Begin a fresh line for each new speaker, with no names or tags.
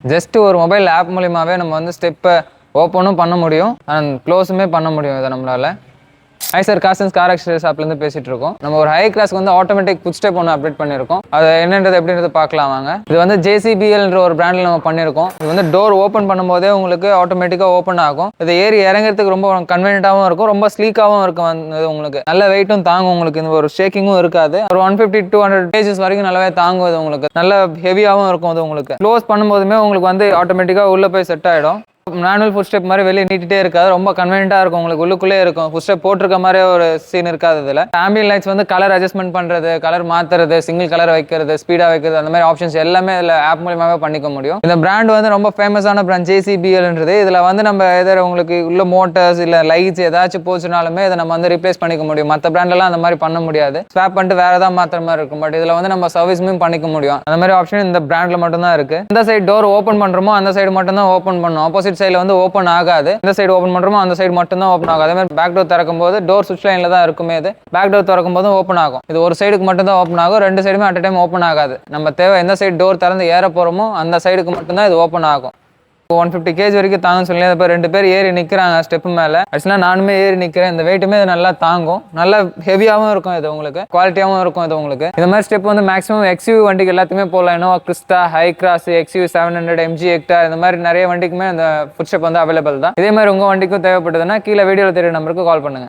Just ஒரு mobile app மூலியமாகவே நம்ம வந்து ஸ்டெப்பை ஓப்பனும் பண்ண முடியும் அண்ட் க்ளோஸுமே பண்ண முடியும் இதை நம்மளால். ஹை சார், காசன்ஸ் கார் எக்ஸ்பிரஸ் ஆப்லேருந்து பேசிட்டு இருக்கோம். நம்ம ஒரு ஹை கிளாஸ்க்கு வந்து ஆட்டோமேட்டிக் ஃபுட் ஸ்டெப் ஒன்று அப்டேட் பண்ணியிருக்கோம். அது என்னன்றது எப்படின்றது பார்க்கலாம் வாங்க. இது வந்து JCBLன்ற ஒரு பிராண்டில் நம்ம பண்ணியிருக்கோம். இது வந்து டோர் ஓப்பன் பண்ணும்போதே உங்களுக்கு ஆட்டோமேட்டிக்காக ஓப்பன் ஆகும். இது ஏறி இறங்குறதுக்கு ரொம்ப கன்வீனியன்ட்டாகவும் இருக்கும், ரொம்ப ஸ்லீக்காகவும் இருக்கும். வந்து உங்களுக்கு நல்ல வெயிட்டும் தாங்கும், உங்களுக்கு இந்த ஒரு ஷேக்கிங்கும் இருக்காது. ஒரு 150-200 kgs வரைக்கும் நல்லாவே தாங்குவது, உங்களுக்கு நல்ல ஹெவியாகவும் இருக்கும். அது உங்களுக்கு க்ளோஸ் பண்ணும்போதுமே உங்களுக்கு வந்து ஆட்டோமேட்டிக்காக உள்ளே போய் செட் ஆகிடும். மேனுவல் ஃபுட் ஸ்டெப் மாதிரி வெளியே நீட்டிட்டே இருக்காது, ரொம்ப கன்வீனியன்ட்டாக இருக்கும். உங்களுக்கு உள்ளுக்குள்ளே இருக்கும், ஃபுட் ஸ்டெப் போட்டிருக்க மாதிரி ஒரு சீன் இருக்காது. இதில் ஆம்பியன்ட் லைட்ஸ் வந்து கலர் அட்ஜஸ்ட்மெண்ட் பண்ணுறது, கலர் மாற்றுறது, சிங்கிள் கலர் வைக்கிறது, ஸ்பீடாக வைக்கிறது, அந்த மாதிரி ஆப்ஷன்ஸ் எல்லாமே இதில் ஆப் மூலியமாகவே பண்ணிக்க முடியும். இந்த பிராண்ட் வந்து ரொம்ப ஃபேமஸான பிராண்ட் JCBLன்றது. இதில் வந்து நம்ம எதாவது உங்களுக்கு உள்ள மோட்டர்ஸ் இல்லை லைட்ஸ் ஏதாச்சும் போச்சுனாலுமே இதை நம்ம வந்து ரீப்ளேஸ் பண்ணிக்க முடியும். மற்ற பிராண்டெல்லாம் அந்த மாதிரி பண்ண முடியாது, ஸ்வாப் பண்ணிட்டு வேறு ஏதாவது மாற்றுற மாதிரி இருக்கும். பட் இதில் வந்து நம்ம சர்வீஸுமே பண்ணிக்க முடியும். அந்த மாதிரி ஆப்ஷன் இந்த பிராண்டில் மட்டும்தான் இருக்குது. இந்த சைடு டோர் ஓப்பன் பண்ணுறோமோ அந்த சைடு மட்டும்தான் ஓப்பன் பண்ணும், ஆப்போசிட் சைடில் வந்து ஓப்பன் ஆகாது. இந்த சைடு ஓப்பன் பண்றோமோ அந்த சைடு மட்டும் தான் ஓப்பன் ஆகும். அதே மாதிரி பேக் டோர் திறக்கும் போது டோர் சுவிட்ச் லைன்ல தான் இருக்குமே, இது பேக் டோர் திறக்கும் போதும் ஓப்பன் ஆகும். இது ஒரு சைடுக்கு மட்டும் தான் ஓப்பன் ஆகும், ரெண்டு சைடுமே அட் டைம் ஓப்பன் ஆகாது. நம்ம தேவை எந்த சைடு டோர் திறந்து ஏற போறோமோ அந்த சைடுக்கு மட்டும் தான் இது ஓப்பன் ஆகும். 150 kg வரைக்கும் தாங்குன்னு சொல்லி இப்போ 2 பேர் ஏறி நிற்கிறாங்க ஸ்டெப்பு மேலே. ஆக்சுவலாக நானுமே ஏறி நிற்கிறேன். இந்த வெயிட்டுமே இது நல்லா தாங்கும், நல்லா ஹெவியாகவும் இருக்கும், இது உங்களுக்கு குவாலிட்டியாகவும் இருக்கும். இது உங்களுக்கு இந்த மாதிரி ஸ்டெப் வந்து மேக்ஸிமம் XUV வண்டிக்கு எல்லாத்தையுமே போகலாம். Innova Crysta, high cross, XUV 700, MG Hector, இந்த மாதிரி நிறைய வண்டிக்குமே இந்த ஃபுட் ஸ்டெப் வந்து அவைலபிள் தான். இதே மாதிரி உங்கள் வண்டிக்கும் தேவைப்பட்டதுன்னா கீழே வீடியோவில் தெரிய நம்பருக்கு கால் பண்ணுங்க.